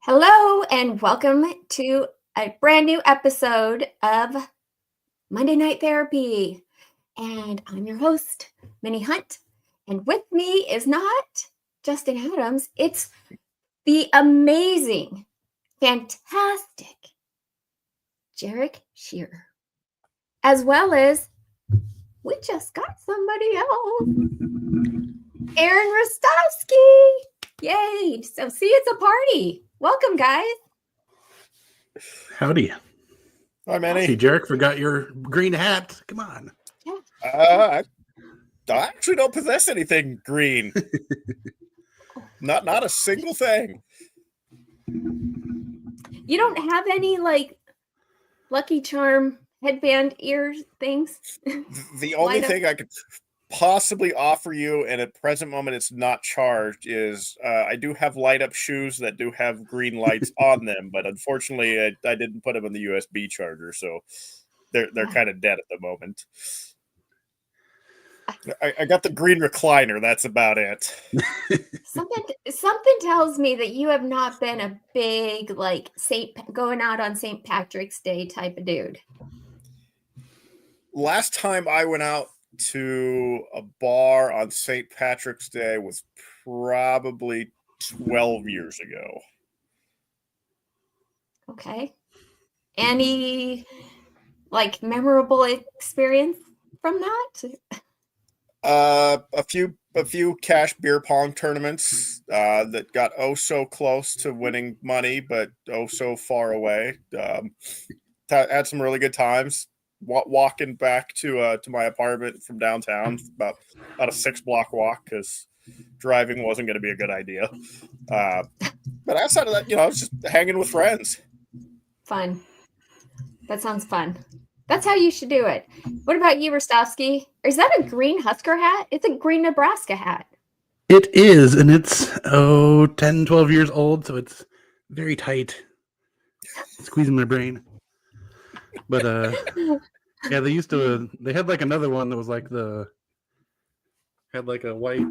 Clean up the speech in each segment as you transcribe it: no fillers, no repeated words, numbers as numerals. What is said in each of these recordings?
Hello and welcome to a brand new episode of Monday Night Therapy. And I'm your host, Minnie Hunt. And with me is not Justin Adams, it's the amazing, fantastic Jarek Shrearer. As well as, we just got somebody else, Aaron Rastovski. Yay! So see, it's a party. Welcome, guys. Howdy. Hi, Manny. See, Jarek forgot your green hat. Come on. I actually don't possess anything green. Not a single thing. You don't have any like Lucky Charm headband ear things? The only thing I could possibly offer you, and at present moment it's not charged, is I do have light up shoes that do have green lights on them, but unfortunately I didn't put them in the USB charger, so they're kind of dead at the moment. I got the green recliner. That's about it. Something tells me that you have not been a big like going out on St. Patrick's Day type of dude. Last time I went out to a bar on St. Patrick's Day was probably 12 years ago. Okay. Any like memorable experience from that? A few cash beer pong tournaments that got oh so close to winning money, but oh so far away. Had some really good times. Walking back to my apartment from downtown, about a 6-block walk because driving wasn't going to be a good idea. But outside of that, I was just hanging with friends. Fun. That sounds fun. That's how you should do it. What about you, Rastovski? Is that a green Husker hat? It's a green Nebraska hat. It is, and it's 10, 12 years old, so it's very tight. Squeezing my brain. But yeah, they had like another one that was like had like a white,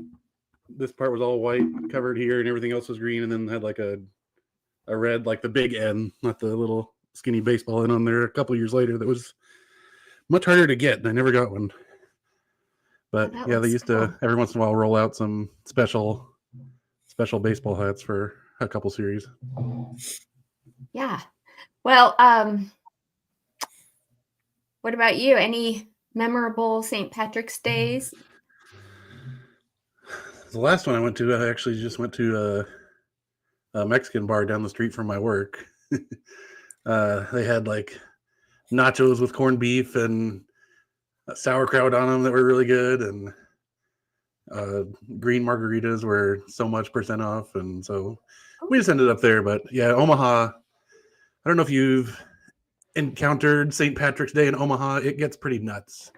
this part was all white covered here and everything else was green, and then had like a red, like the big N, not the little skinny baseball N on there a couple years later that was much harder to get, and I never got one. But yeah, they used to every once in a while roll out some special baseball hats for a couple series. Yeah. Well, what about you? Any memorable St. Patrick's Days? The last one I went to, I actually just went to a Mexican bar down the street from my work. They had like nachos with corned beef and sauerkraut on them that were really good, and green margaritas were so much % off, and so we just ended up there. But yeah, Omaha, I don't know if you've encountered St. Patrick's Day in Omaha. It gets pretty nuts,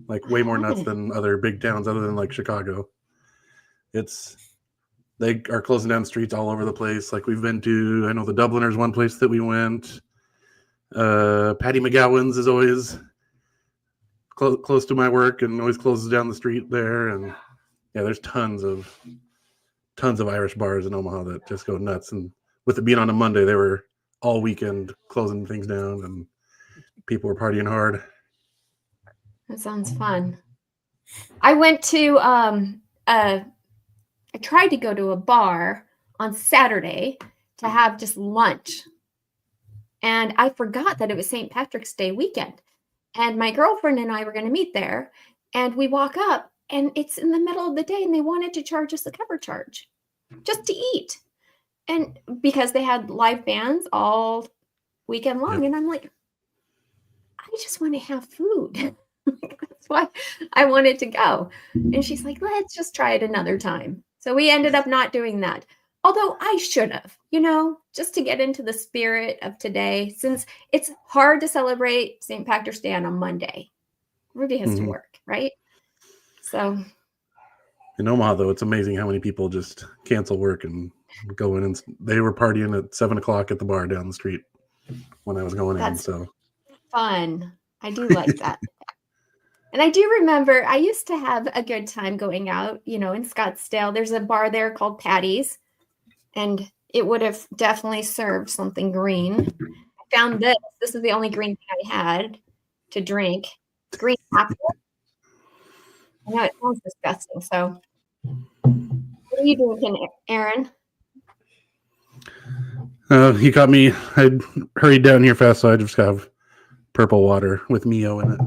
like way more nuts than other big towns other than like Chicago. They are closing down streets all over the place. Like we've been to, I know the Dubliners, one place that we went. Patty McGowan's is always close to my work and always closes down the street there. And yeah, there's tons of Irish bars in Omaha that just go nuts. And with it being on a Monday, they were all weekend closing things down and people were partying hard. That sounds fun. I went to I tried to go to a bar on Saturday to have just lunch. And I forgot that it was St. Patrick's Day weekend. And my girlfriend and I were going to meet there. And we walk up and it's in the middle of the day and they wanted to charge us a cover charge just to eat. And because they had live bands all weekend long. Yep. And I'm like, I just want to have food. That's why I wanted to go. And she's like, let's just try it another time. So we ended up not doing that. Although I should have, just to get into the spirit of today, since it's hard to celebrate St. Patrick's Day on a Monday. Everybody has to work, right? So in Omaha, though, it's amazing how many people just cancel work and go in. And they were partying at 7:00 at the bar down the street when I was going in. So fun. I do like that. And I do remember I used to have a good time going out, in Scottsdale. There's a bar there called Patty's. And it would have definitely served something green. I found this. This is the only green thing I had to drink. Green apple. I know it sounds disgusting. So, what are you drinking, Aaron? He caught me. I hurried down here fast, so I just have purple water with Mio in it.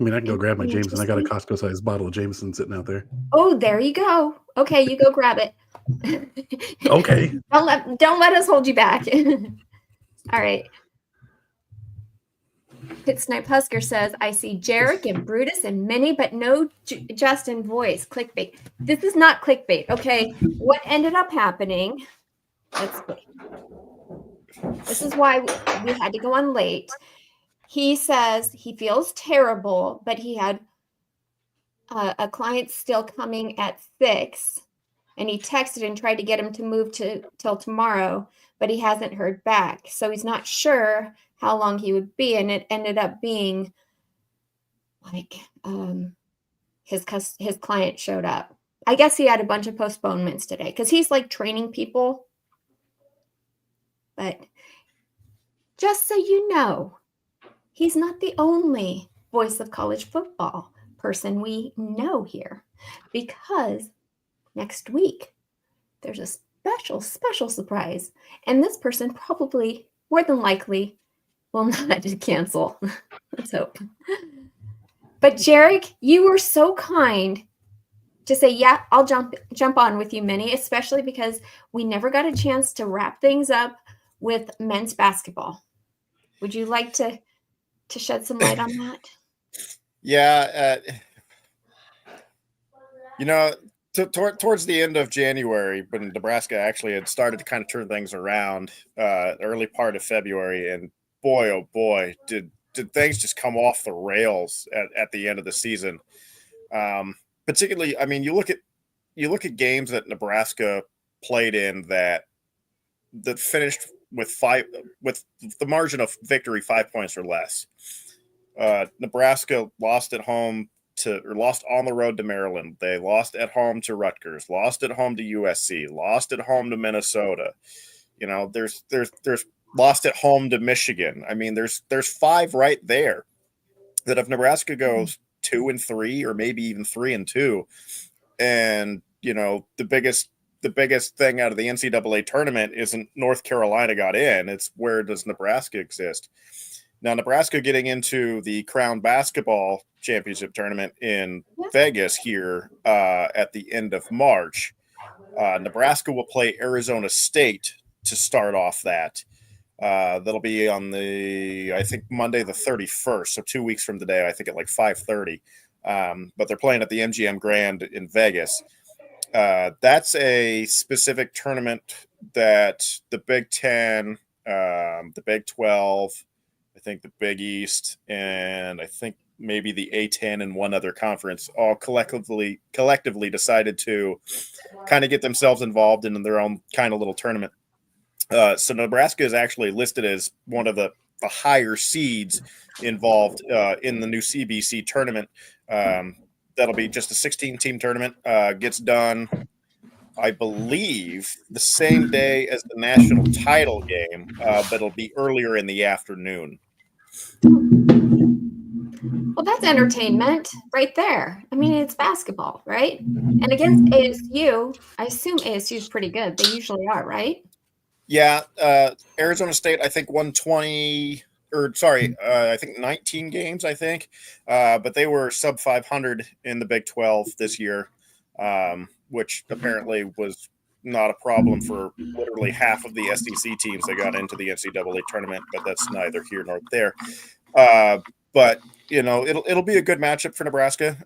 I mean, I can go grab my Jameson. I got a Costco-sized bottle of Jameson sitting out there. Oh, there you go. Okay, you go grab it. Okay. Don't let us hold you back. All right. Pit Snipe Husker says, I see Jarek and Brutus and Minnie, but no Justin voice. Clickbait. This is not clickbait. Okay. What ended up happening? Let's see. This is why we had to go on late. He says he feels terrible, but he had a client still coming at 6, and he texted and tried to get him to move till tomorrow, but he hasn't heard back. So he's not sure how long he would be, and it ended up being like his client showed up. I guess he had a bunch of postponements today because he's like training people. But just so you know, he's not the only voice of college football person we know here, because next week there's a special surprise, and this person probably, more than likely, will not cancel. Let's hope. But Jarek, you were so kind to say, yeah, I'll jump on with you, Minnie, especially because we never got a chance to wrap things up with men's basketball. Would you like to shed some light on that? Yeah. Towards the end of January, when Nebraska actually had started to kind of turn things around, early part of February, and boy, oh boy, did things just come off the rails at the end of the season. Particularly, I mean, you look at games that Nebraska played in that finished with the margin of victory 5 points or less. Nebraska lost lost on the road to Maryland. They lost at home to Rutgers, lost at home to USC, lost at home to Minnesota. There's lost at home to Michigan. I mean, there's 5 right there that if Nebraska goes 2-3 or maybe even 3-2, and the biggest thing out of the NCAA tournament isn't North Carolina got in. It's where does Nebraska exist? Now, Nebraska getting into the Crown Basketball Championship tournament in Vegas here at the end of March. Nebraska will play Arizona State to start off that. That'll be on I think Monday the 31st, so 2 weeks from today, I think at like 5:30. But they're playing at the MGM Grand in Vegas. That's a specific tournament that the Big Ten, the Big 12, I think the Big East, and I think maybe the A10 and one other conference all collectively decided to kind of get themselves involved in their own kind of little tournament. So Nebraska is actually listed as one of the higher seeds involved in the new CBC tournament. That'll be just a 16-team tournament. Gets done, I believe, the same day as the national title game, but it'll be earlier in the afternoon. Well, that's entertainment right there. I mean, it's basketball, right? And against ASU, I assume ASU is pretty good. They usually are, right? Yeah. Arizona State, I think, won 20 – I think 19 games, I think. But they were sub 500 in the Big 12 this year, which apparently was not a problem for literally half of the SEC teams that got into the NCAA tournament, but that's neither here nor there. But it'll be a good matchup for Nebraska.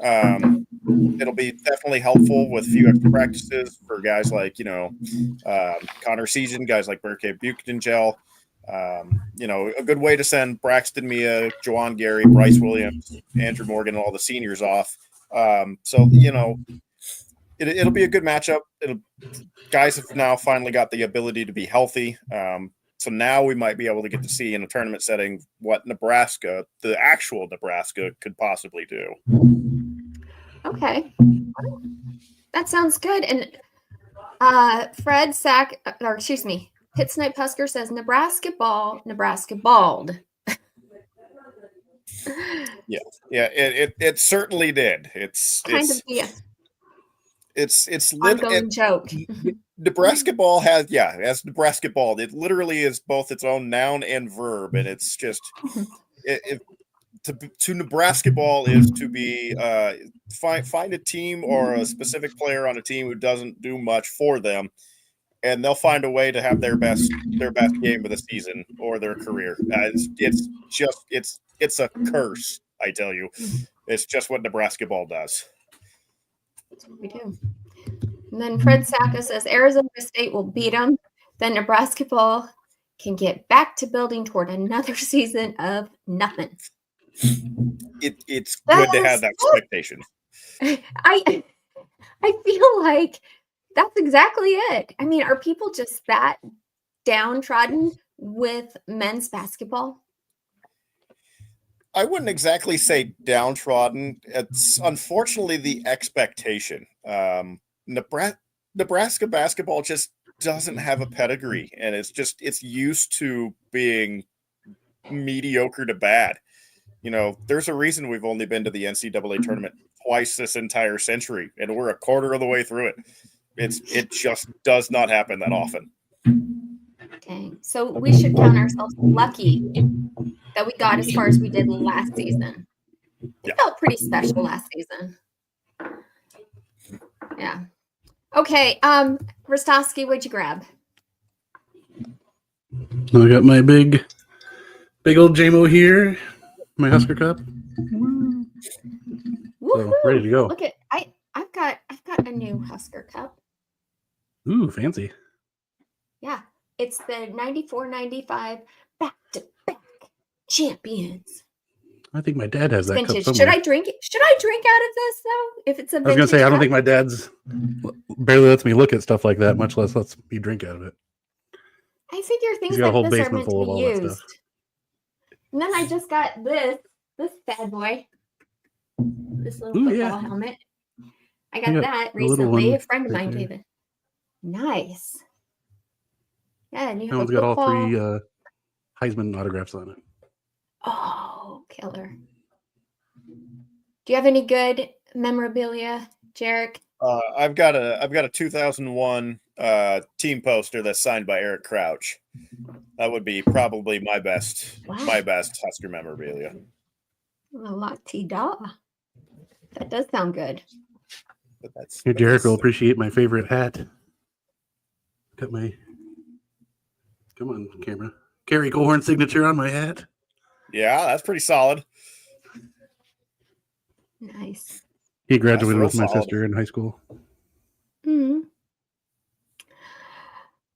It'll be definitely helpful with a few extra practices for guys like Connor Season, guys like Berke Buchenangel. A good way to send Braxton Mia, Juwan Gary, Bryce Williams, Andrew Morgan, and all the seniors off. It'll be a good matchup. Guys have now finally got the ability to be healthy. So now we might be able to get to see in a tournament setting what Nebraska, the actual Nebraska, could possibly do. Okay. That sounds good. And Fred Sack, or excuse me, Pit Snipe Husker says Nebraska ball, Nebraska balled. Yeah, it certainly did. It's ongoing joke. Nebraska ball has Nebraska ball. It literally is both its own noun and verb, and it's just to Nebraska ball is to be find a team or a specific player on a team who doesn't do much for them, and they'll find a way to have their best game of the season or their career. It's a curse, I tell you. It's just what Nebraska ball does. That's what we do. And then Fred Sacca says Arizona State will beat them. Then Nebraska ball can get back to building toward another season of nothing. It's good to have that expectation. I feel like that's exactly it. I mean, are people just that downtrodden with men's basketball? I wouldn't exactly say downtrodden. It's unfortunately the expectation. Nebraska basketball just doesn't have a pedigree, and it's used to being mediocre to bad. There's a reason we've only been to the NCAA tournament twice this entire century, and we're a quarter of the way through it. It just does not happen that often. Dang. So we should count ourselves lucky that we got as far as we did last season. It felt pretty special last season. Yeah. Okay. Rastovski, what'd you grab? I got my big old JMO here. My Husker cup. So, ready to go. Look at I've got a new Husker cup. Ooh, fancy. Yeah. It's the 94-95 back-to-back champions. I think my dad has that vintage. cup somewhere. Should I drink it? Should I drink out of this though? If it's a vintage I was gonna say, cup? I don't think my dad's barely lets me look at stuff like that, much less lets me drink out of it. I figure things He's got a whole like this are basement meant full to of be all that used. stuff. And then I just got this bad boy. This little football helmet. I got that recently. A friend of mine gave it. Nice. Yeah, and you have that one's got all three Heisman autographs on it. Oh, killer. Do you have any good memorabilia, Jarek? I've got a 2001 team poster that's signed by Eric Crouch. That would be probably my best Husker memorabilia. La-ti-da. That does sound good. Here, Jarek will appreciate my favorite hat. Got my come on camera. Gary Cohorn signature on my hat. Yeah, that's pretty solid. Nice. He graduated with my sister in high school. Mm-hmm.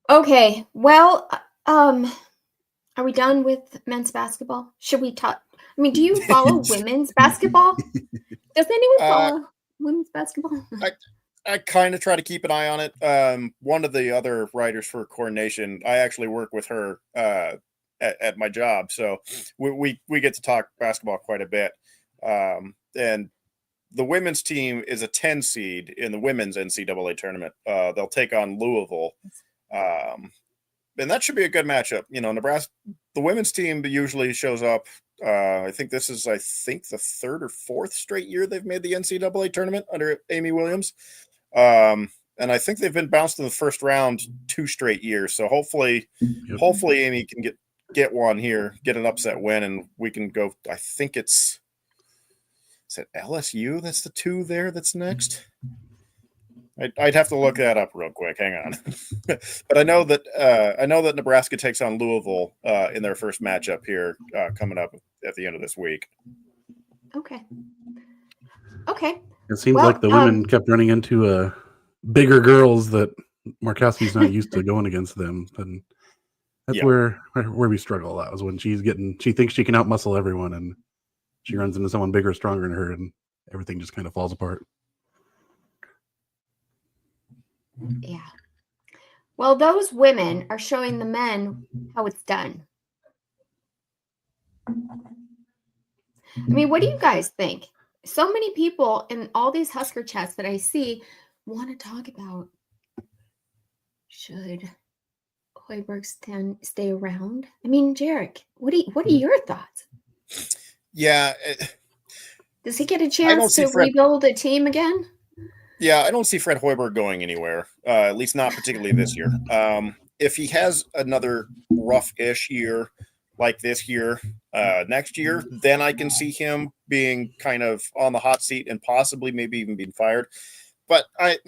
Okay. Well, are we done with men's basketball? Should we talk? I mean, do you follow women's basketball? Does anyone follow women's basketball? I kind of try to keep an eye on it. One of the other writers for Coordination, I actually work with her at my job, so we get to talk basketball quite a bit. And the women's team is a 10 seed in the women's NCAA tournament. They'll take on Louisville. And that should be a good matchup. Nebraska, the women's team usually shows up. I think this is the third or fourth straight year they've made the NCAA tournament under Amy Williams. And I think they've been bounced in the first round 2 straight years. So hopefully Amy can get one here, get an upset win, and we can go. I think is it LSU? That's the 2 there. That's next. I'd have to look that up real quick. Hang on. But I know that Nebraska takes on Louisville in their first matchup here coming up at the end of this week. Okay. It seems like the women kept running into bigger girls that Markowski's not used to going against them. And that's where we struggle a lot, is when she thinks she can outmuscle everyone, and she runs into someone bigger, stronger than her, and everything just kind of falls apart. Yeah. Well, those women are showing the men how it's done. I mean, what do you guys think? So many people in all these Husker chats that I see want to talk about Should Hoiberg stay around? I mean, Jarek, what are your thoughts? Yeah. Does he get a don't chance see to Fred- rebuild a team again? Yeah, I don't see Fred Hoiberg going anywhere, at least not particularly this year. If he has another rough-ish year like this year, next year, then I can see him being kind of on the hot seat and possibly maybe even being fired. But I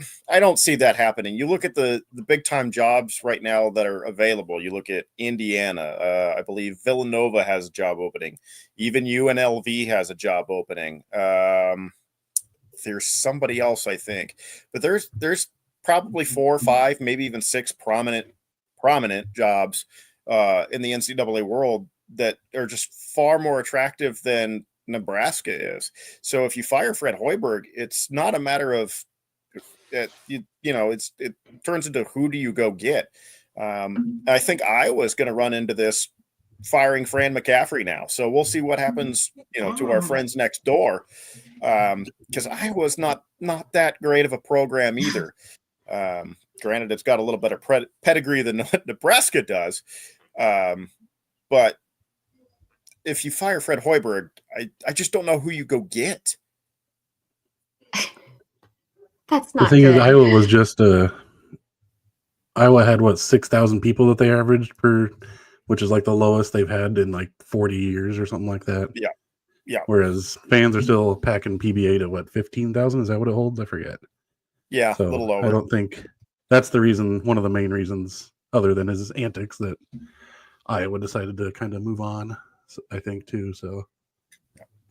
don't see that happening. You look at the big-time jobs right now that are available. You look at Indiana. I believe Villanova has a job opening. Even UNLV has a job opening. There's somebody else, I think, but there's probably 4 or 5, maybe even 6 prominent jobs in the NCAA world that are just far more attractive than Nebraska is. So if you fire Fred Hoiberg, it's not a matter of it turns into who do you go get. I think Iowa's going to run into this firing Fran McCaffrey now. So we'll see what happens, to our friends next door. Because Iowa's not that great of a program either. Granted, it's got a little better pedigree than Nebraska does. But if you fire Fred Hoiberg, I just don't know who you go get. That's The not thing good. is, Iowa was just Iowa had 6,000 people that they averaged per, which is like the lowest they've had in like 40 years or something like that. Yeah. Whereas fans are still packing PBA to 15,000? Is that what it holds? I forget. Yeah, So a little over. I don't think that's the reason. One of the main reasons, other than his antics, that Iowa decided to kind of move on. I think too. So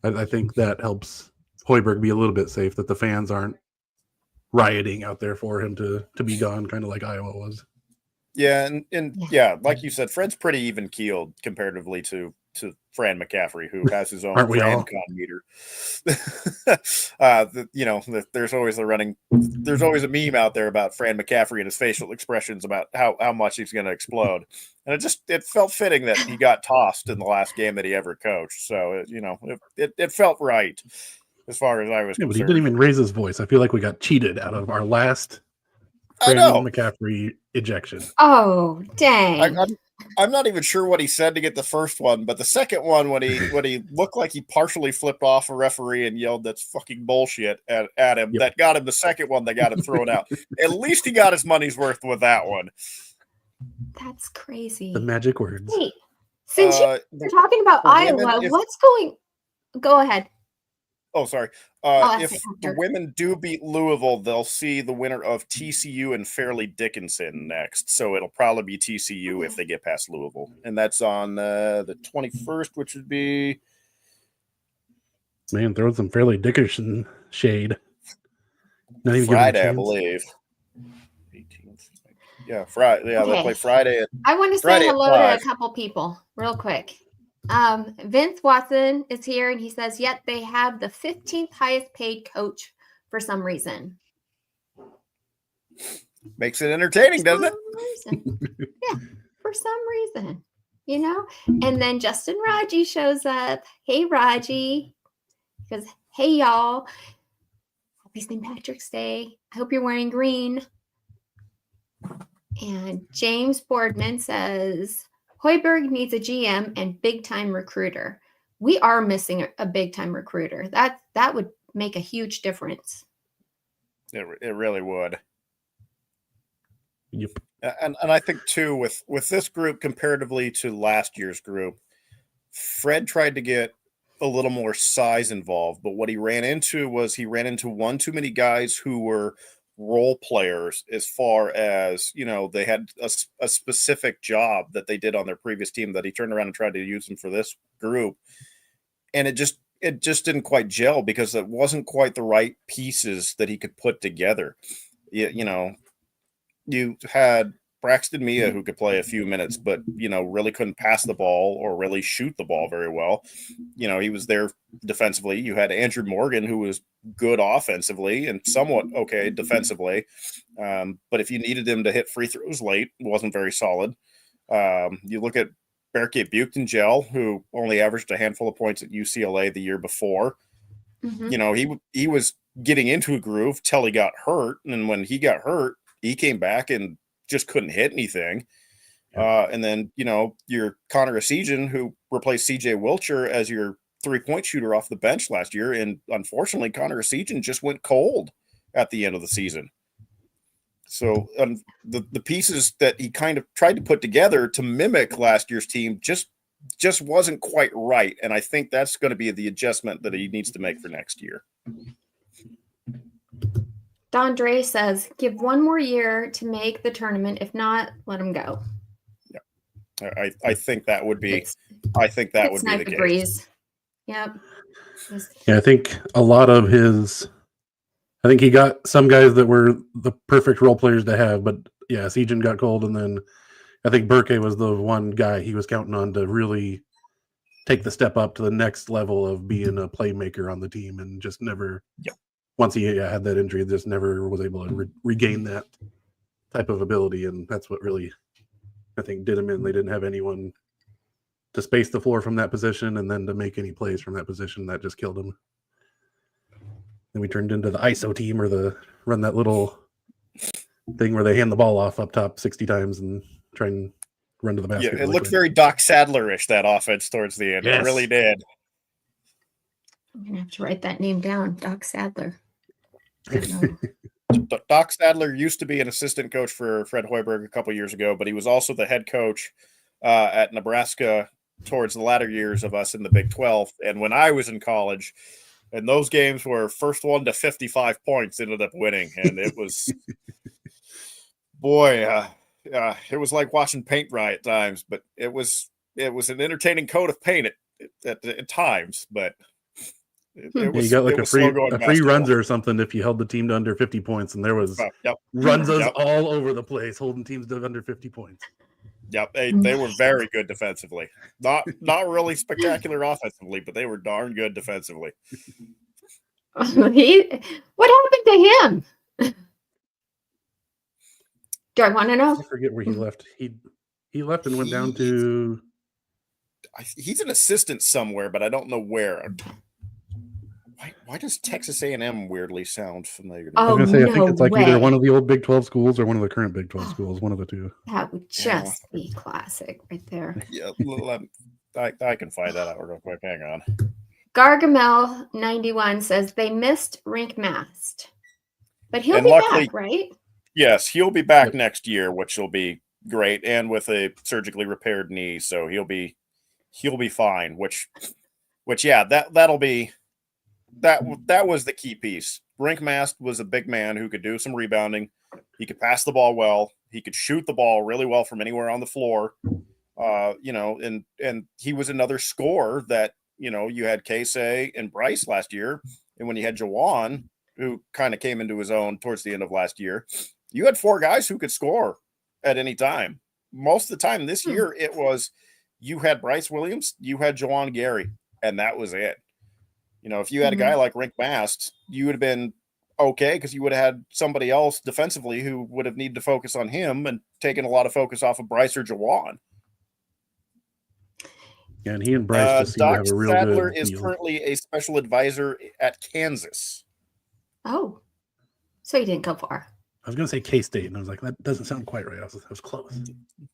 I think that helps Hoiberg be a little bit safe, that the fans aren't rioting out there for him to be gone, kind of like Iowa was. Yeah, and like you said, Fred's pretty even keeled comparatively to Fran McCaffrey, who has his own Aren't we all? FranCon meter. There's always a meme out there about Fran McCaffrey and his facial expressions about how much he's going to explode, and it felt fitting that he got tossed in the last game that he ever coached. So it felt right as far as I was concerned. But he didn't even raise his voice. I feel like we got cheated out of our last I Fran know. McCaffrey ejection. Oh, dang. I'm not even sure what he said to get the first one, but the second one, when he looked like he partially flipped off a referee and yelled "that's fucking bullshit" at him, that got him the second one that got him thrown out. At least he got his money's worth with that one. That's crazy. The magic words. Wait, since you're talking about Iowa, go ahead. Oh, sorry. If the women do beat Louisville, they'll see the winner of TCU and Fairleigh Dickinson next. So it'll probably be TCU if they get past Louisville. And that's on the 21st, which would be... Man, throwing some Fairleigh Dickinson shade. Not even Friday, I believe. 18th. Yeah, Friday. Yeah, they play Friday. I want to say hello to a couple people real quick. Vince Watson is here, and he says, yet they have the 15th highest paid coach for some reason. Makes it entertaining, doesn't it? Yeah, for some reason, And then Justin Raji shows up. Hey, Raji. He goes, hey, y'all. Happy St. Patrick's Day. I hope you're wearing green. And James Boardman says, Hoiberg needs a GM and big-time recruiter. We are missing a big-time recruiter. That would make a huge difference. It really would. Yep. And I think, too, with this group comparatively to last year's group, Fred tried to get a little more size involved. But what he ran into one too many guys who were role players, as far as they had a specific job that they did on their previous team that he turned around and tried to use them for this group, and it just didn't quite gel because it wasn't quite the right pieces that he could put together. You had Braxton Mia, who could play a few minutes, but really couldn't pass the ball or really shoot the ball very well. He was there defensively. You had Andrew Morgan, who was good offensively and somewhat okay defensively, but if you needed him to hit free throws late, wasn't very solid. You look at Berke Buchtengel, who only averaged a handful of points at UCLA the year before. Mm-hmm. He was getting into a groove till he got hurt, and when he got hurt, he came back and just couldn't hit anything. And then, your Connor Esijan, who replaced CJ Wilcher as your 3-point shooter off the bench last year. And unfortunately, Connor Esijan just went cold at the end of the season. So the pieces that he kind of tried to put together to mimic last year's team just wasn't quite right. And I think that's going to be the adjustment that he needs to make for next year. Don Dre says, give one more year to make the tournament. If not, let him go. Yeah. I think that would be, would be the case. Agrees. Yep. Yeah, I think a lot of I think he got some guys that were the perfect role players to have, but yeah, Sejan got cold, and then I think Burke was the one guy he was counting on to really take the step up to the next level of being a playmaker on the team, and just never, once he had that injury, just never was able to regain that type of ability, and that's what really, I think, did him in. They didn't have anyone to space the floor from that position, and then to make any plays from that position. That just killed him. And we turned into the ISO team, or run that little thing where they hand the ball off up top 60 times and try and run to the basket. Yeah, it looked very Doc Sadler-ish, that offense towards the end. Yes. It really did. I'm going to have to write that name down, Doc Sadler. Doc Sadler used to be an assistant coach for Fred Hoiberg a couple years ago, but he was also the head coach at Nebraska towards the latter years of us in the Big 12. And when I was in college, and those games were first one to 55 points ended up winning. And it was, it was like watching paint dry at times, but it was an entertaining coat of paint at times, but it was, you got like a free runs or something if you held the team to under 50 points, and there was runs all over the place, holding teams to under 50 points. Yep, they were very good defensively. Not really spectacular offensively, but they were darn good defensively. What happened to him? Do I want to know? I forget where he left. He left and went down to. He's an assistant somewhere, but I don't know where. Why does Texas A&M weirdly sound familiar? I was going to say, I think it's like either one of the old Big 12 schools or one of the current Big 12 schools, one of the two. That would just be classic right there. Yeah, I can find that out real quick. Hang on. Gargamel 91 says they missed Rink Mast, but he'll be back, right? Yes, he'll be back next year, which will be great, and with a surgically repaired knee, so he'll be fine. Which that'll be. That was the key piece. Rink Mast was a big man who could do some rebounding. He could pass the ball well. He could shoot the ball really well from anywhere on the floor. And he was another scorer that, you had Casey and Bryce last year. And when you had Jawan, who kind of came into his own towards the end of last year, you had 4 guys who could score at any time. Most of the time this year, it was you had Bryce Williams, you had Jawan Gary, and that was it. If you had a guy like Rink Mast, you would have been okay because you would have had somebody else defensively who would have needed to focus on him and taken a lot of focus off of Bryce or Jawan. Yeah, and he and Bryce just seem to have a real Sadler good is deal. currently a special advisor at Kansas. Oh, so he didn't go far. I was going to say K-State, and I was like, that doesn't sound quite right. I was close.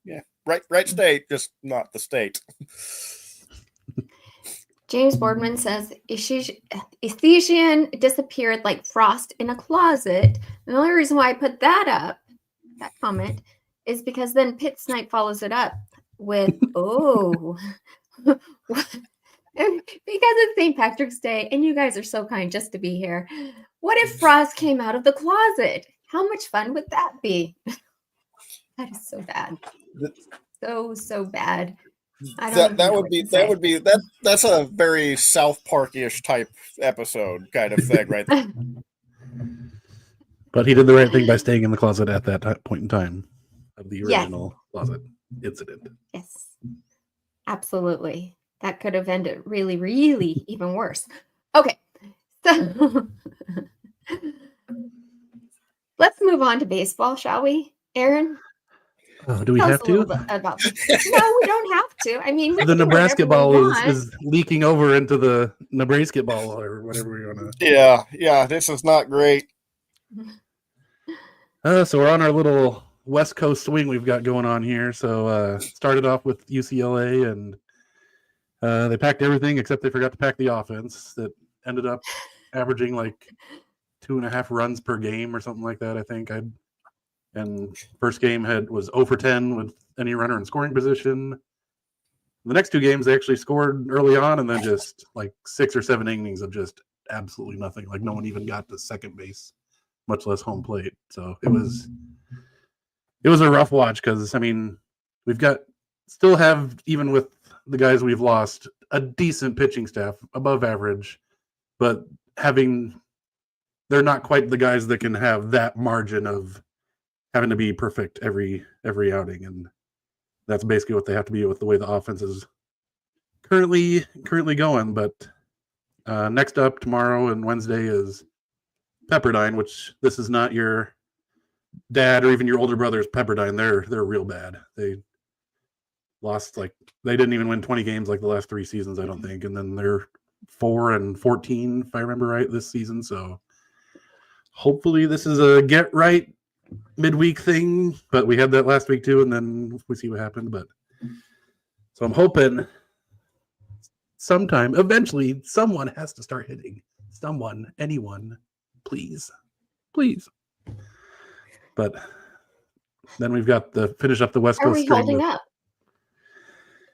Yeah, right state, just not the state. James Boardman says Ephesian disappeared like frost in a closet. The only reason why I put that comment, is because then Pit Snipe follows it up with, because it's St. Patrick's Day and you guys are so kind just to be here. What if Frost came out of the closet? How much fun would that be? That is so bad. So bad. That's a very South Park-ish type episode kind of thing, right there. But he did the right thing by staying in the closet at that point in time of the original closet incident. Yes, absolutely. That could have ended really, really even worse. Okay, so let's move on to baseball, shall we, Aaron? Oh, do we have to? About no, we don't have to. I mean, the Nebraska ball is leaking over into the Nebraska ball or whatever we want to. Yeah, this is not great. So we're on our little West Coast swing we've got going on here. So started off with UCLA, and they packed everything except they forgot to pack the offense. That ended up averaging like 2.5 runs per game or something like that, I think. And first game was 0 for 10 with any runner in scoring position. The next 2 games, they actually scored early on, and then just like 6 or 7 innings of just absolutely nothing. Like no one even got to second base, much less home plate. So it was a rough watch because, I mean, still have, even with the guys we've lost, a decent pitching staff, above average, but they're not quite the guys that can have that margin of having to be perfect every outing, and that's basically what they have to be with the way the offense is currently going. But next up tomorrow and Wednesday is Pepperdine, which this is not your dad or even your older brother's Pepperdine. They're real bad. They lost, like, they didn't even win 20 games like the last 3 seasons, I don't think, and then they're 4-14 if I remember right this season. So hopefully this is a get right midweek thing, but we had that last week too, and then we see what happened. But so I'm hoping sometime eventually someone has to start hitting. Anyone, please. But then we've got to finish up the West How are Coast we string holding up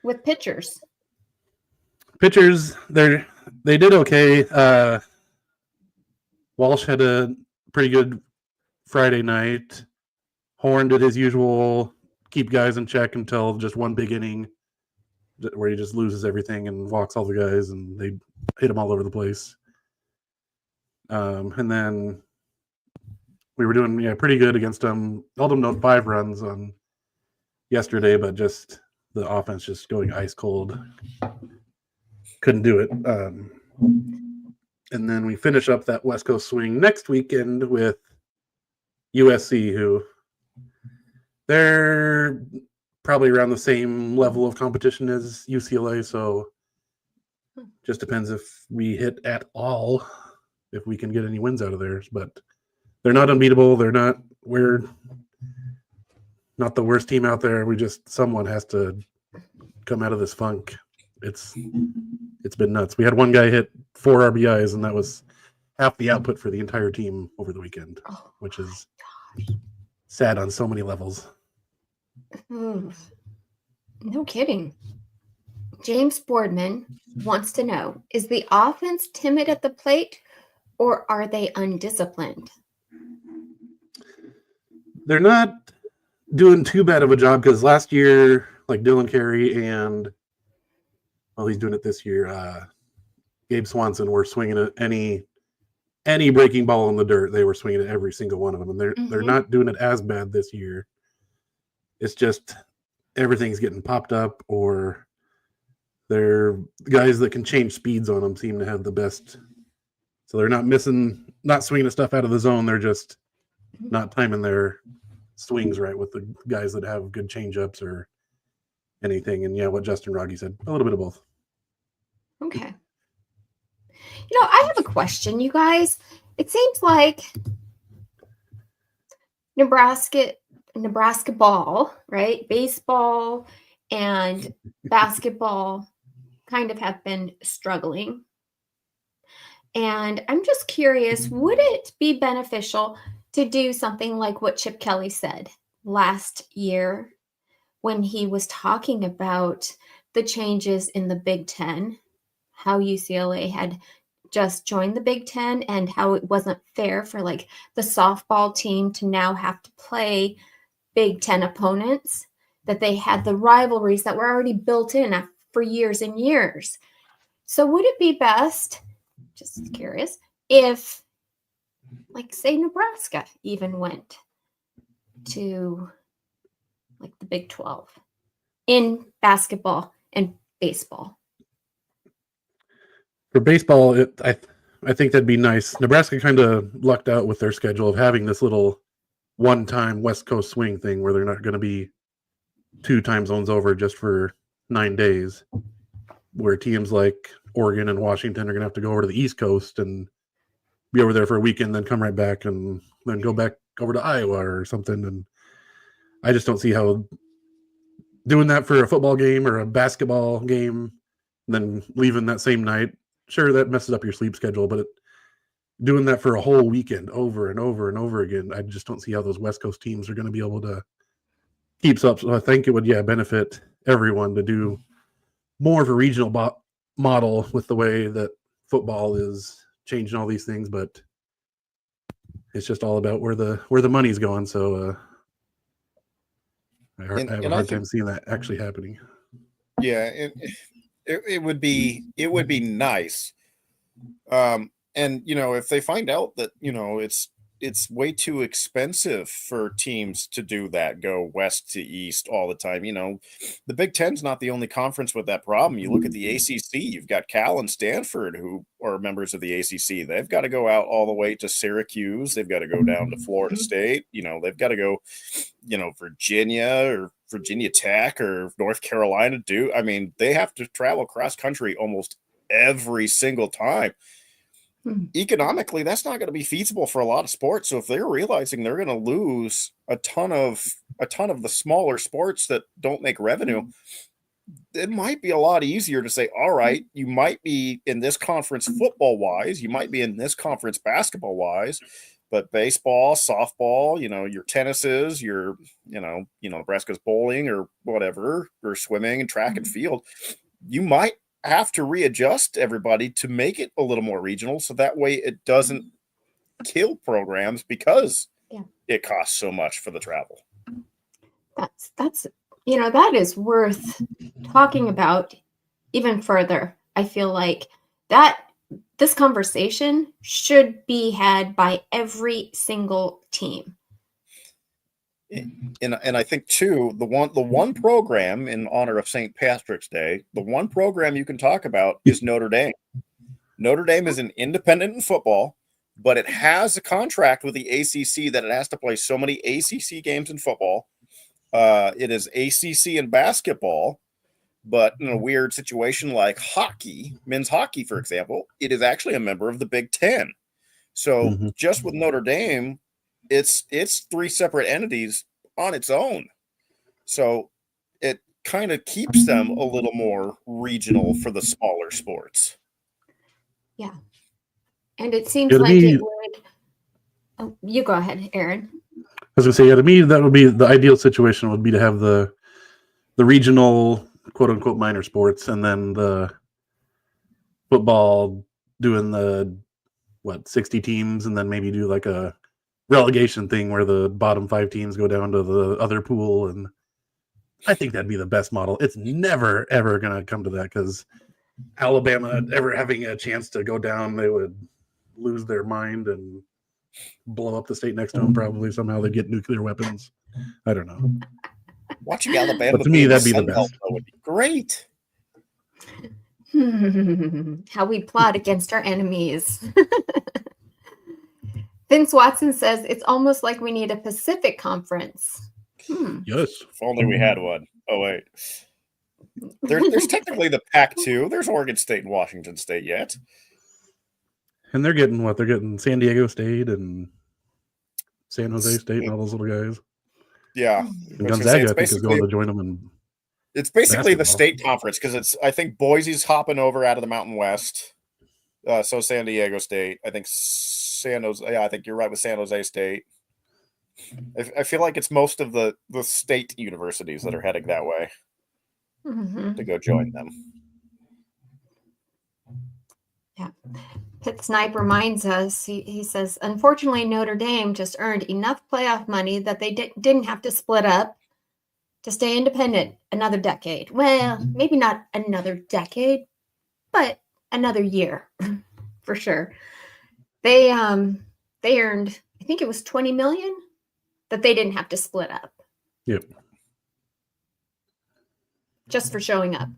with pitchers? Pitchers, they did okay. Walsh had a pretty good Friday night. Horn did his usual keep guys in check until just one big inning where he just loses everything and walks all the guys, and they hit him all over the place. And then we were doing pretty good against them. Held them to 5 runs on yesterday, but just the offense just going ice cold. Couldn't do it. And then we finish up that West Coast swing next weekend with USC, who they're probably around the same level of competition as UCLA. So just depends if we hit at all, if we can get any wins out of theirs. But they're not unbeatable. We're not the worst team out there. Someone has to come out of this funk. It's been nuts. We had one guy hit 4 RBIs, and that was half the output for the entire team over the weekend, which is sad on so many levels. No kidding. James Boardman wants to know, is the offense timid at the plate, or are they undisciplined? They're not doing too bad of a job, because last year, like Dylan Carey and, well, he's doing it this year, Gabe Swanson were swinging at any breaking ball in the dirt. They were swinging at every single one of them, and they're not doing it as bad this year. It's just everything's getting popped up, or they're guys that can change speeds on them seem to have the best. So they're not swinging the stuff out of the zone. They're just not timing their swings right with the guys that have good changeups or anything. And what Justin Rogge said, a little bit of both. Okay. I have a question, you guys. It seems like Nebraska ball, right? Baseball and basketball kind of have been struggling. And I'm just curious, would it be beneficial to do something like what Chip Kelly said last year when he was talking about the changes in the Big Ten, how UCLA had just joined the Big Ten and how it wasn't fair for like the softball team to now have to play Big Ten opponents, that they had the rivalries that were already built in for years and years. So would it be best, just curious, if, like, say Nebraska even went to like the Big 12 in basketball and baseball? For baseball, I think that'd be nice. Nebraska kind of lucked out with their schedule of having this little one-time West Coast swing thing where they're not going to be 2 time zones over just for 9 days, where teams like Oregon and Washington are going to have to go over to the East Coast and be over there for a weekend, then come right back and then go back over to Iowa or something. And I just don't see how doing that for a football game or a basketball game, then leaving that same night. Sure, that messes up your sleep schedule, but doing that for a whole weekend over and over and over again, I just don't see how those West Coast teams are going to be able to keep up. So I think it would, benefit everyone to do more of a regional model with the way that football is changing all these things, but it's just all about where the money's going. So I have a hard time seeing that actually happening. Yeah, it would be nice. And if they find out that it's way too expensive for teams to do that, go west to east all the time. The Big Ten's not the only conference with that problem. You look at the ACC, you've got Cal and Stanford who are members of the ACC. They've got to go out all the way to Syracuse. They've got to go down to Florida State. They've got to go, Virginia or Virginia Tech or North Carolina. They have to travel cross country almost every single time. Economically, that's not going to be feasible for a lot of sports. So if they're realizing they're going to lose a ton of the smaller sports that don't make revenue, it might be a lot easier to say, all right, you might be in this conference football wise, you might be in this conference basketball wise, but baseball, softball, your tennises, your Nebraska's bowling or whatever, or swimming and track and field, you might have to readjust everybody to make it a little more regional, so that way it doesn't kill programs because it costs so much for the travel. That's that is worth talking about even further. I feel like that this conversation should be had by every single team. And I think too, the one program in honor of St. Patrick's Day, the one program you can talk about is Notre Dame. Notre Dame is an independent in football, but it has a contract with the ACC that it has to play so many ACC games in football. It is ACC in basketball, but in a weird situation like hockey, men's hockey, for example, it is actually a member of the Big Ten. So just with Notre Dame, it's three separate entities on its own. So it kind of keeps them a little more regional for the smaller sports. Yeah. And it seems like it would. Oh, you go ahead, Aaron. I was going to say, to me, that would be the ideal situation would be to have the regional quote unquote minor sports and then the football doing the 60 teams and then maybe do like a relegation thing where the bottom 5 teams go down to the other pool, and I think that'd be the best model. It's never ever going to come to that because Alabama ever having a chance to go down, they would lose their mind and blow up the state next to them. Probably somehow they'd get nuclear weapons. I don't know. Watching Alabama, but to me, that'd be the best. Would be great. How we plot against our enemies. Vince Watson says it's almost like we need a Pacific Conference. Yes. If only we had one. Oh, wait. There's technically the Pac-2. There's Oregon State and Washington State yet. And they're getting what? They're getting San Diego State and San Jose State and all those little guys. Yeah. And Gonzaga, I think, is going to join them in It's basically basketball. The state conference because I think Boise's hopping over out of the Mountain West. So San Diego State. I think San Jose. Yeah, I think you're right with San Jose State. I feel like it's most of the state universities that are heading that way to go join them. Yeah. Pit Snipe reminds us, he says, unfortunately, Notre Dame just earned enough playoff money that they didn't have to split up to stay independent another decade. Well, maybe not another decade, but another year for sure. They earned, I think it was $20 million that they didn't have to split up. Yep. Just for showing up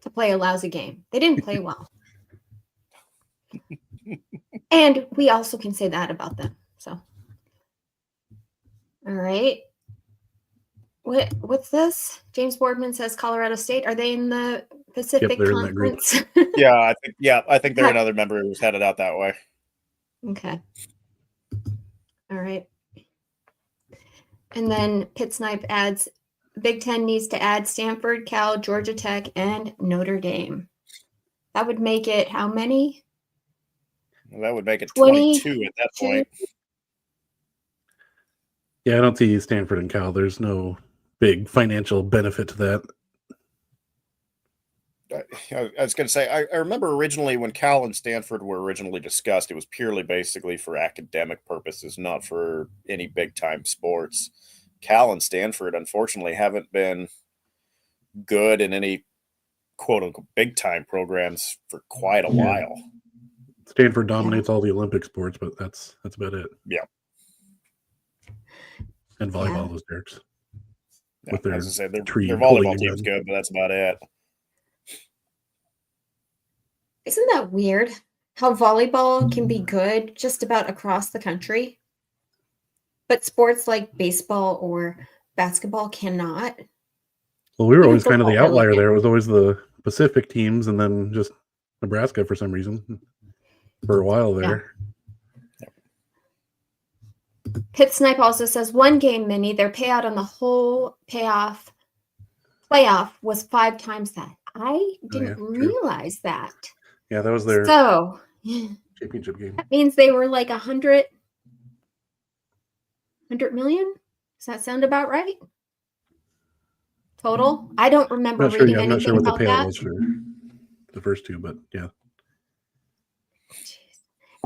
to play a lousy game. They didn't play well. And we also can say that about them. So, all right. What's this? James Boardman says Colorado State. Are they in the Pacific Conference? Yeah, I think they're another member who's headed out that way. Okay. All right. And then Pitt Snipe adds, Big Ten needs to add Stanford, Cal, Georgia Tech, and Notre Dame. That would make it how many? Well, that would make it 22 at that point. Yeah, I don't see Stanford and Cal. There's no big financial benefit to that. I was going to say, I remember originally when Cal and Stanford were originally discussed, it was purely basically for academic purposes, not for any big-time sports. Cal and Stanford, unfortunately, haven't been good in any quote-unquote big-time programs for quite a while. Stanford dominates all the Olympic sports, but that's about it. Yeah. And volleyball, those jerks. Yeah, With their as I said, their tree volleyball team's good, but that's about it. Isn't that weird? How volleyball can be good just about across the country, but sports like baseball or basketball cannot. Well, we were always kind of the outlier there. It was always the Pacific teams and then just Nebraska for some reason for a while there. Yeah. Pitt Snipe also says 1 game, Minnie, their payout on the whole playoff was 5 times that. I didn't realize that. Yeah, that was their championship game. That means they were like 100 million? Does that sound about right? Total? I don't remember reading anything about that. I'm not sure what the payout was for the first 2, but yeah.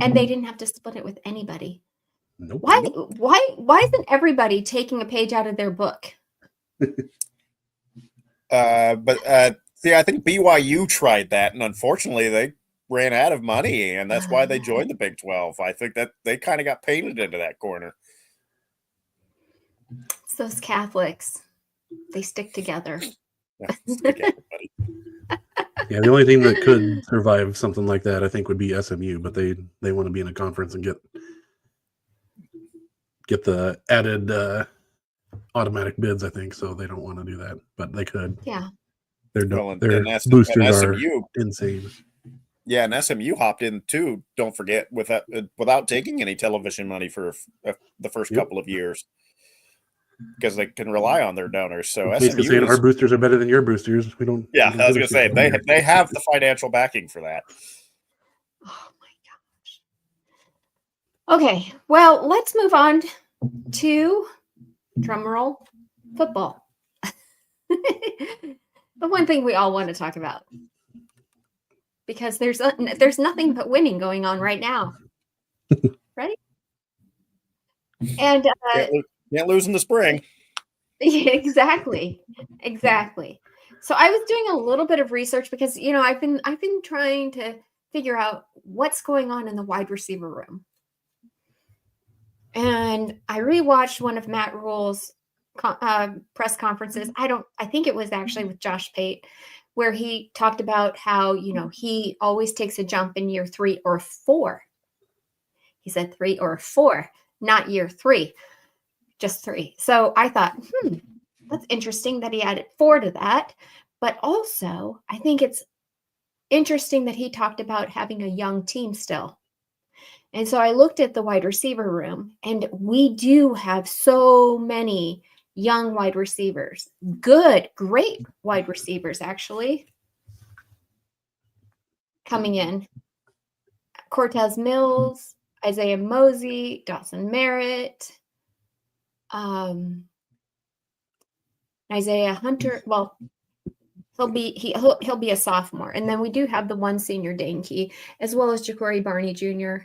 And they didn't have to split it with anybody. Nope. Why isn't everybody taking a page out of their book? See, I think BYU tried that, and unfortunately, they ran out of money, and that's why they joined the Big 12. I think that they kind of got painted into that corner. It's those Catholics. They stick together. Yeah, stick together, buddy. Yeah, the only team that could survive something like that, I think, would be SMU, but they want to be in a conference and get the added automatic bids, I think, so they don't want to do that, but they could. Yeah. Their boosters are insane. Yeah, and SMU hopped in too. Don't forget, without taking any television money for the first couple of years, because they can rely on their donors. So SMU saying our boosters are better than your boosters. We don't. Yeah, I was going to say they have the financial backing for that. Oh my gosh. Okay, well, let's move on to drumroll football. The one thing we all want to talk about, because there's nothing but winning going on right now, right? And can't lose in the spring. Exactly. So I was doing a little bit of research because I've been trying to figure out what's going on in the wide receiver room, and I rewatched one of Matt Rule's press conferences. I think it was actually with Josh Pate, where he talked about how, he always takes a jump in year 3 or 4. He said 3 or 4, not year 3, just 3. So I thought, that's interesting that he added 4 to that. But also, I think it's interesting that he talked about having a young team still. And so I looked at the wide receiver room, and we do have so many young wide receivers, great wide receivers, actually, coming in. Cortez Mills, Isaiah Mosey, Dawson Merritt, Nyzaih Hunter. Well, he'll be a sophomore, and then we do have the one senior, Dane Key, as well as Jacorey Barney Jr.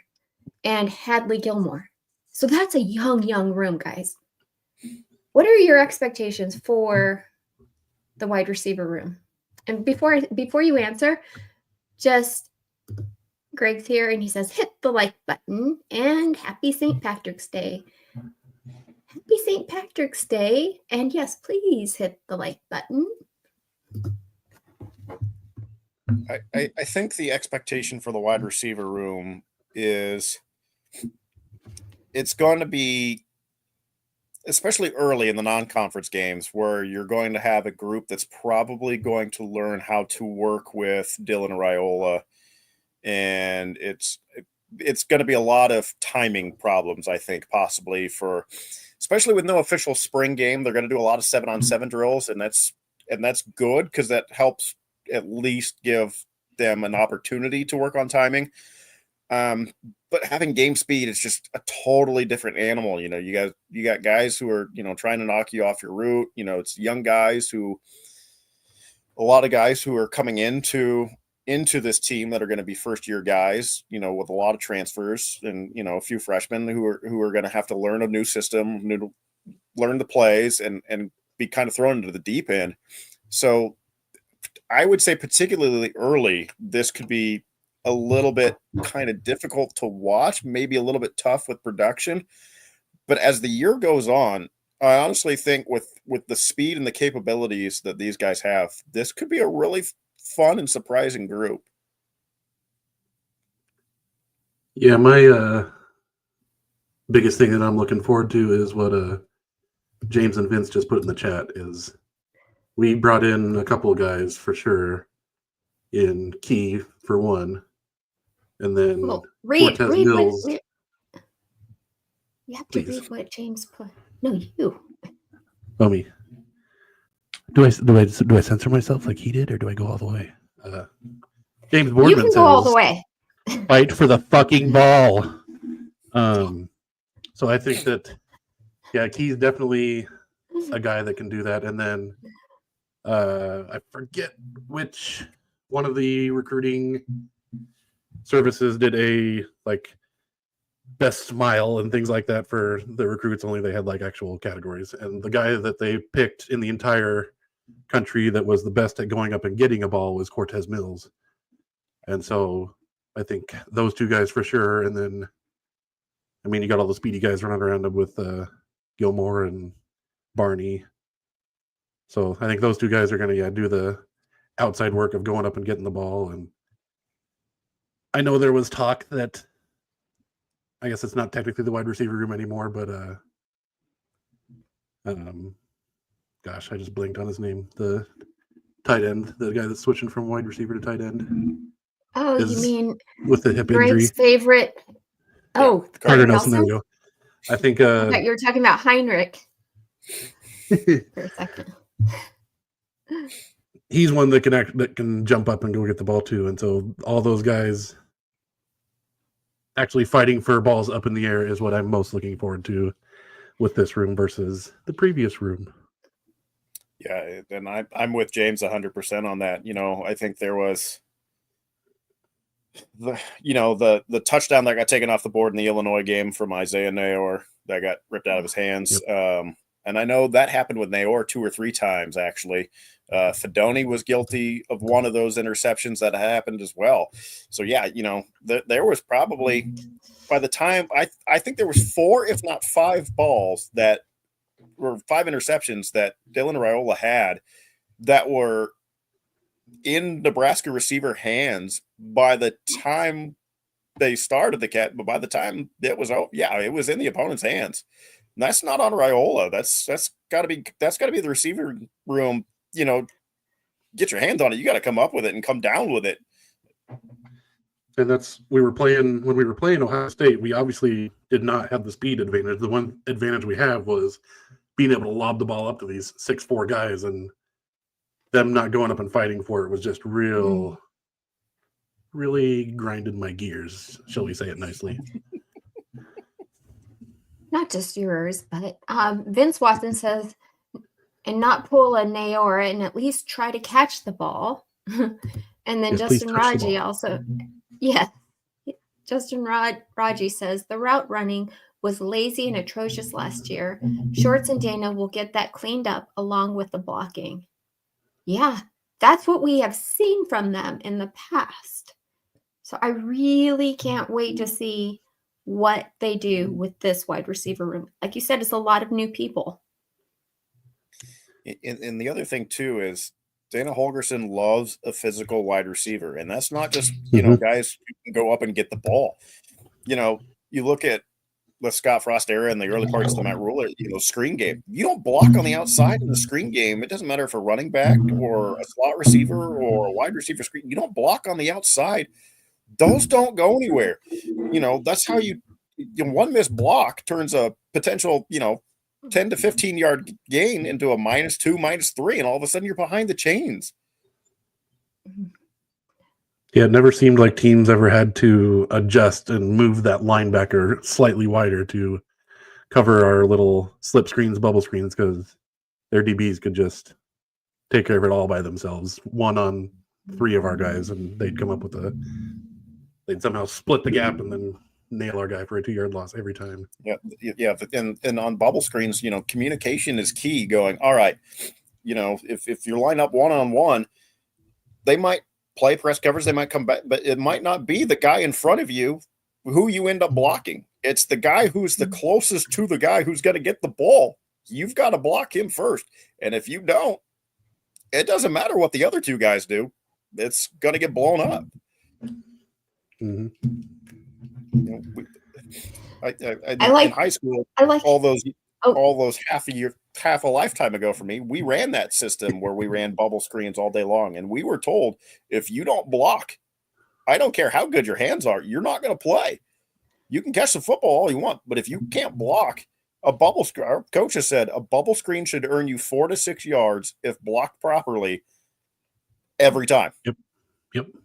and Hadley Gilmore. So that's a young room, guys. What are your expectations for the wide receiver room? And before you answer, just Greg's here and he says, hit the like button and happy St. Patrick's Day. Happy St. Patrick's Day. And yes, please hit the like button. I think the expectation for the wide receiver room is it's going to be, especially early in the non-conference games, where you're going to have a group that's probably going to learn how to work with Dylan Raiola. And it's going to be a lot of timing problems, I think, possibly especially with no official spring game. They're going to do a lot of 7-on-7 drills, and that's good because that helps at least give them an opportunity to work on timing. But having game speed is just a totally different animal. You got guys who are, trying to knock you off your route. It's young guys a lot of guys who are coming into this team that are going to be first year guys, with a lot of transfers and, a few freshmen who are going to have to learn a new system, learn the plays and be kind of thrown into the deep end. So I would say particularly early, this could be a little bit kind of difficult to watch, maybe a little bit tough with production. But as the year goes on, I honestly think with the speed and the capabilities that these guys have, this could be a really fun and surprising group. Yeah, my biggest thing that I'm looking forward to is what James and Vince just put in the chat is we brought in a couple of guys for sure in Key for one. And then read Mills. You have to read what James put. No, you. Oh, me. Do I censor myself like he did, or do I go all the way? James Boardman you can go all the way. Fight for the fucking ball. So I think that, Key's definitely a guy that can do that. And then I forget which one of the recruiting services did a best smile and things like that for the recruits. Only they had actual categories, and the guy that they picked in the entire country that was the best at going up and getting a ball was Cortez Mills. And so I think those two guys for sure. And then you got all the speedy guys running around with Gilmore and Barney. So I think those two guys are going to do the outside work of going up and getting the ball. And I know there was talk that, I guess it's not technically the wide receiver room anymore, but gosh, I just blinked on his name. The tight end, the guy that's switching from wide receiver to tight end. Oh, you mean with the hip Greg's injury? Favorite? Oh, Carter Nelson. There we go. I think you were talking about Heinrich for a second. He's one that can jump up and go get the ball too, and so all those guys actually fighting for balls up in the air is what I'm most looking forward to with this room versus the previous room. Yeah, and I'm with James 100% on that. I think there was the touchdown that got taken off the board in the Illinois game from Isaiah Nayor that got ripped out of his hands. Yep. And I know that happened with Nayor 2 or 3 times, actually. Fedoni was guilty of one of those interceptions that happened as well. So, there was probably, by the time, I think there was 4, if not 5 balls that were 5 interceptions that Dylan Raiola had that were in Nebraska receiver hands by the time they started the cat, but by the time it was it was in the opponent's hands. And that's not on Raiola. That's gotta be the receiver room, get your hands on it. You gotta come up with it and come down with it. And when we were playing Ohio State, we obviously did not have the speed advantage. The one advantage we have was being able to lob the ball up to these 6'4" guys, and them not going up and fighting for it was just really grinded my gears, shall we say it nicely. Not just yours, but Vince Watson says, and not pull a Nayor and at least try to catch the ball. And then yes, Justin Raji also, Justin Raji says the route running was lazy and atrocious last year. Shorts and Dana will get that cleaned up along with the blocking. Yeah, that's what we have seen from them in the past. So I really can't wait to see what they do with this wide receiver room. Like you said, it's a lot of new people. And the other thing, too, is Dana Holgorsen loves a physical wide receiver. And that's not just, guys who can go up and get the ball. You look at the Scott Frost era and the early parts of the Matt Rule, screen game. You don't block on the outside in the screen game. It doesn't matter if a running back or a slot receiver or a wide receiver screen. You don't block on the outside. those don't go anywhere. That's how one missed block turns a potential, 10 to 15 yard gain into a -2, -3, and all of a sudden you're behind the chains. Yeah, it never seemed like teams ever had to adjust and move that linebacker slightly wider to cover our little slip screens, bubble screens, because their DBs could just take care of it all by themselves, 1 on 3 of our guys, and they'd come up with they'd somehow split the gap and then nail our guy for a 2-yard loss every time. Yeah. And on bubble screens, communication is key. Going, all right, if you line up 1-on-1, they might play press coverage, they might come back, but it might not be the guy in front of you who you end up blocking. It's the guy who's the closest to the guy who's going to get the ball. You've got to block him first. And if you don't, it doesn't matter what the other 2 guys do. It's going to get blown up. Mm-hmm. In high school, all those half a lifetime ago for me, we ran that system where we ran bubble screens all day long, and we were told, if you don't block, I don't care how good your hands are, you're not going to play. You can catch the football all you want, but if you can't block, our coach has said a bubble screen should earn you 4 to 6 yards if blocked properly every time. Yep.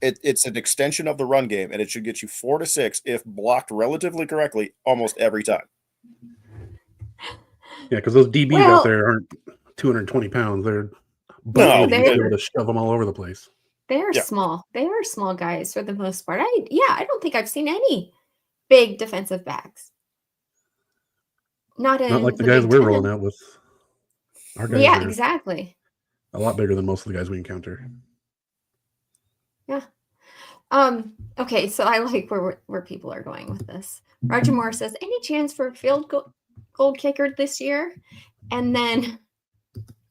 It's an extension of the run game, and it should get you 4 to 6 if blocked relatively correctly almost every time. Yeah, because those DBs out there aren't 220 pounds. They're able to shove them all over the place. They're small. They are small guys for the most part. I don't think I've seen any big defensive backs. Not like the guys we're rolling out with. Our guys are exactly. A lot bigger than most of the guys we encounter. Yeah. Okay, so I like where people are going with this. Roger Moore says, any chance for a field goal kicker this year? And then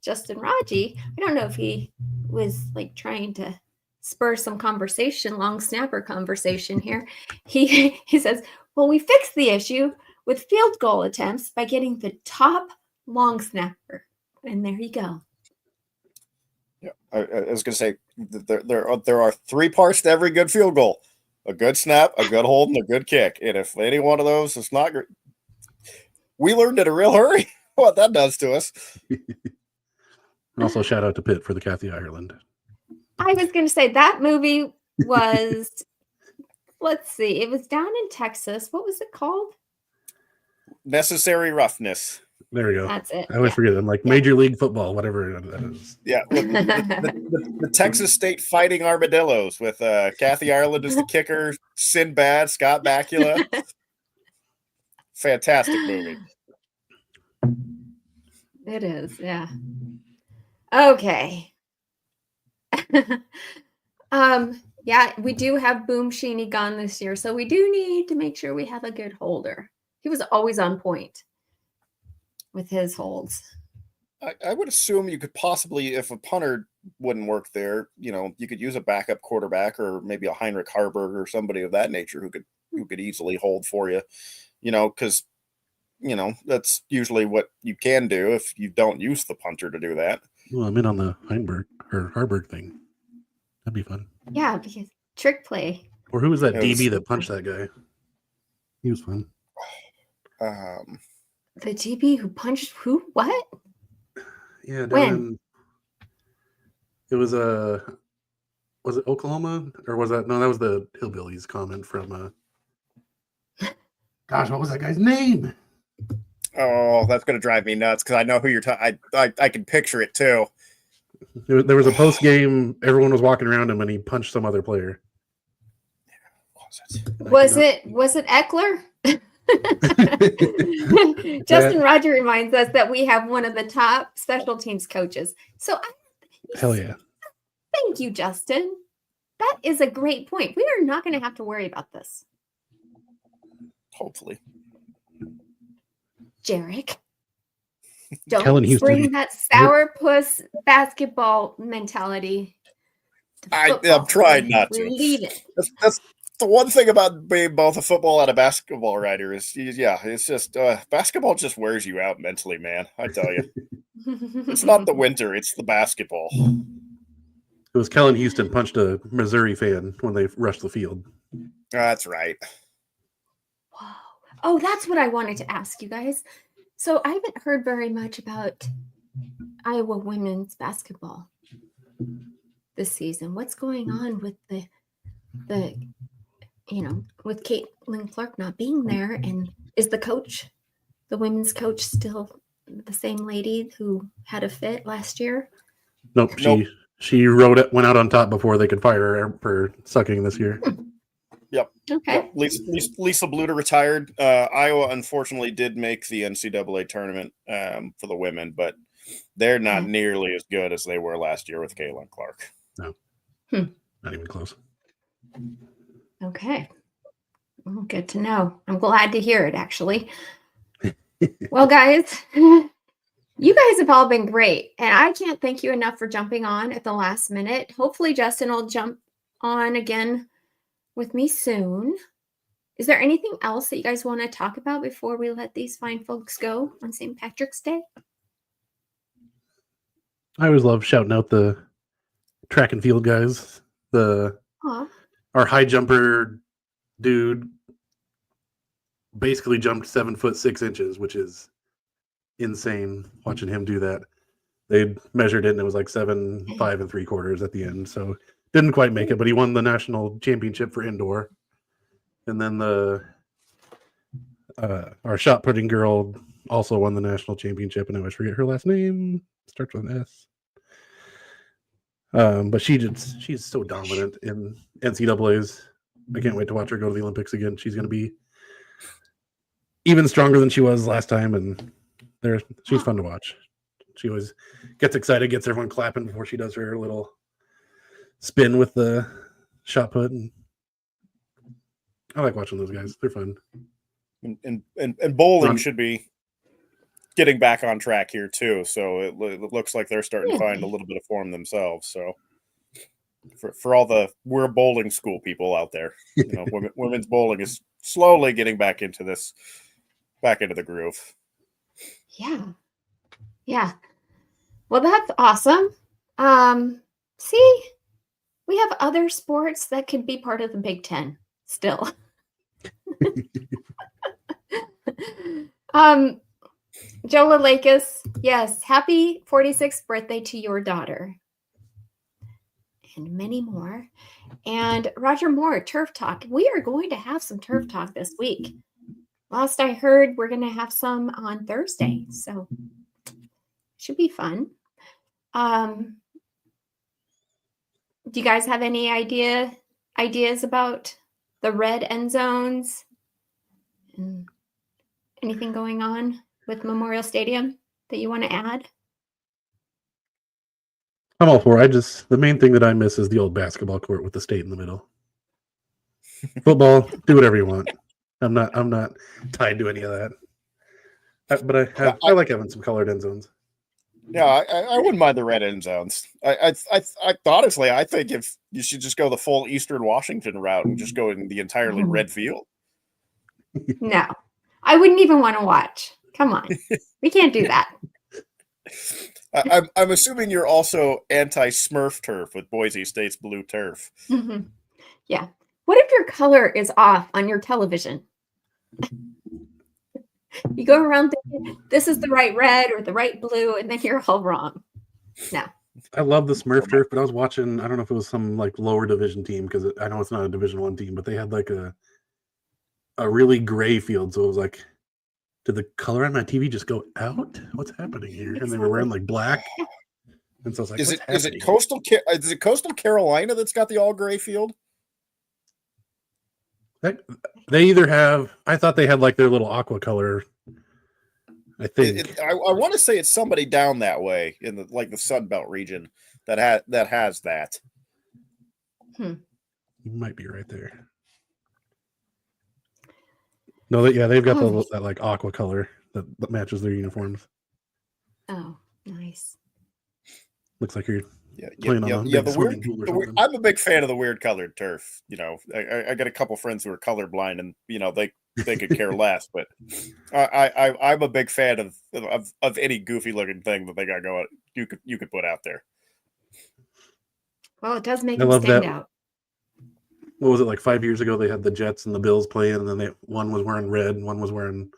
Justin Raji, I don't know if he was like trying to spur some conversation, long snapper conversation here. He says, well, we fixed the issue with field goal attempts by getting the top long snapper. And there you go. Yeah, I was going to say there are 3 parts to every good field goal: a good snap, a good hold, and a good kick. And if any one of those is not great, we learned in a real hurry what that does to us. Also, shout out to Pitt for the Kathy Ireland. I was going to say that movie was, let's see, it was down in Texas. What was it called? Necessary Roughness. There we go. That's it. I always forget. I'm like Major League Football, whatever that is. Yeah, the Texas State Fighting Armadillos with Kathy Ireland as the kicker, Sinbad, Scott Bakula. Fantastic movie. It is, yeah. Okay. Yeah, we do have Boom Sheeny gone this year, so we do need to make sure we have a good holder. He was always on point with his holds. I would assume you could possibly, if a punter wouldn't work there, you could use a backup quarterback or maybe a Heinrich Harburg or somebody of that nature who could easily hold for you, because that's usually what you can do if you don't use the punter to do that. Well, I'm in on the Heinberg or Harburg thing. That'd be fun. Yeah, because trick play. Or who was that DB that punched that guy? He was fun. The DB who punched who? What? Yeah, when? It was was it Oklahoma or was that? No, that was the Hillbillies comment from. Gosh, what was that guy's name? Oh, that's gonna drive me nuts because I know who you're talking. I can picture it too. There was a post game. Everyone was walking around him, and he punched some other player. Was it Eckler? Justin Roger reminds us that we have one of the top special teams coaches. So, hell yeah! Thank you, Justin. That is a great point. We are not going to have to worry about this. Hopefully, Jarek. Don't bring that sourpuss basketball mentality. I'm trying not to. Leave it. That's the one thing about being both a football and a basketball writer is, it's just basketball just wears you out mentally, man. I tell you, it's not the winter; it's the basketball. It was Kellen Houston punched a Missouri fan when they rushed the field. That's right. Wow. Oh, that's what I wanted to ask you guys. So I haven't heard very much about Iowa women's basketball this season. What's going on with the with Caitlin Clark not being there? And is the women's coach, still the same lady who had a fit last year? Nope. She went out on top before they could fire her for sucking this year. Yep. Okay. Yep. Lisa Bluter retired. Iowa unfortunately did make the NCAA tournament for the women, but they're not nearly as good as they were last year with Caitlin Clark. No. Not even close. Okay. Well, good to know. I'm glad to hear it, actually. Well, guys, you guys have all been great, and I can't thank you enough for jumping on at the last minute. Hopefully Justin will jump on again with me soon. Is there anything else that you guys want to talk about before we let these fine folks go on St. Patrick's Day? I always love shouting out the track and field guys. Our high jumper dude basically jumped 7'6", which is insane watching him do that. They measured it and it was like 7'5"3/4 at the end. So didn't quite make it, but he won the national championship for indoor. And then our shot putting girl also won the national championship, and I always forget her last name. Starts with an S. But she's so dominant in NCAAs. I can't wait to watch her go to the Olympics again. She's going to be even stronger than she was last time, and she's fun to watch. She always gets excited, gets everyone clapping before she does her little spin with the shot put. And I like watching those guys. They're fun. And bowling should be getting back on track here too. So it looks like they're starting to find a little bit of form themselves. So for all the we're bowling school people out there, women's bowling is slowly getting back into the groove. Yeah. Well, that's awesome. See, we have other sports that could be part of the Big Ten still. Jola Lakis, yes, happy 46th birthday to your daughter. And many more. And Roger Moore, Turf Talk. We are going to have some Turf Talk this week. Last I heard, we're going to have some on Thursday. So should be fun. Do you guys have any ideas about the red end zones and anything going on with Memorial Stadium that you want to add? I'm all for it. The main thing that I miss is the old basketball court with the state in the middle. Football, do whatever you want. I'm not tied to any of that. But I like having some colored end zones. Yeah, I wouldn't mind the red end zones. I honestly, I think if you should just go the full Eastern Washington route and just go in the entirely red field. No, I wouldn't even want to watch. Come on, we can't do that. I'm assuming you're also anti-Smurf turf with Boise State's blue turf. Mm-hmm. Yeah. What if your color is off on your television? You go around thinking this is the right red or the right blue, and then you're all wrong. No. I love the Smurf turf, but I was watching, I don't know if it was some like lower division team, because I know it's not a Division I team, but they had like a really gray field. So it was like, did the color on my TV just go out? What's happening here? And they were wearing like black. And so I was like, is it Coastal Carolina that's got the all gray field? They either have, I thought they had like their little aqua color. I think I want to say it's somebody down that way in the Sun Belt region that has that. You might be right there. No, they've got that like aqua color that matches their uniforms. Oh, nice. Looks like you're playing on a big swimming pool or something. I'm a big fan of the weird colored turf. I got a couple friends who are colorblind, and they could care less. But I'm a big fan of any goofy looking thing that they got going. You could put out there. Well, it does make them stand out. what was it, like 5 years ago? They had the Jets and the Bills playing, and then one was wearing red and one was wearing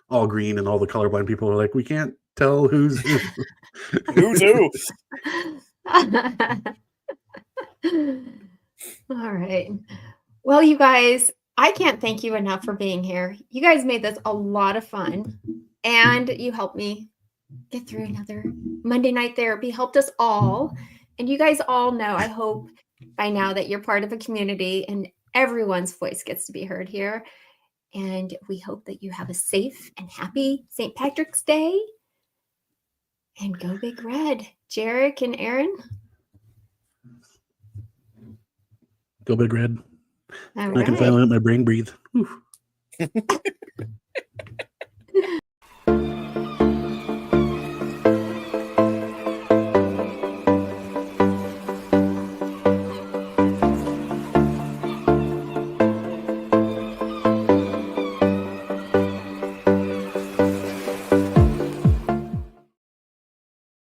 all green, and all the colorblind people were like, we can't tell who's who. Who's who? All right. Well, you guys, I can't thank you enough for being here. You guys made this a lot of fun, and you helped me get through another Monday night therapy, helped us all. And you guys all know, I hope by now, that you're part of a community and everyone's voice gets to be heard here. And we hope that you have a safe and happy St. Patrick's Day. And go Big Red. Jarek and Aaron. Go Big Red. All I can right. finally let my brain breathe. Whew.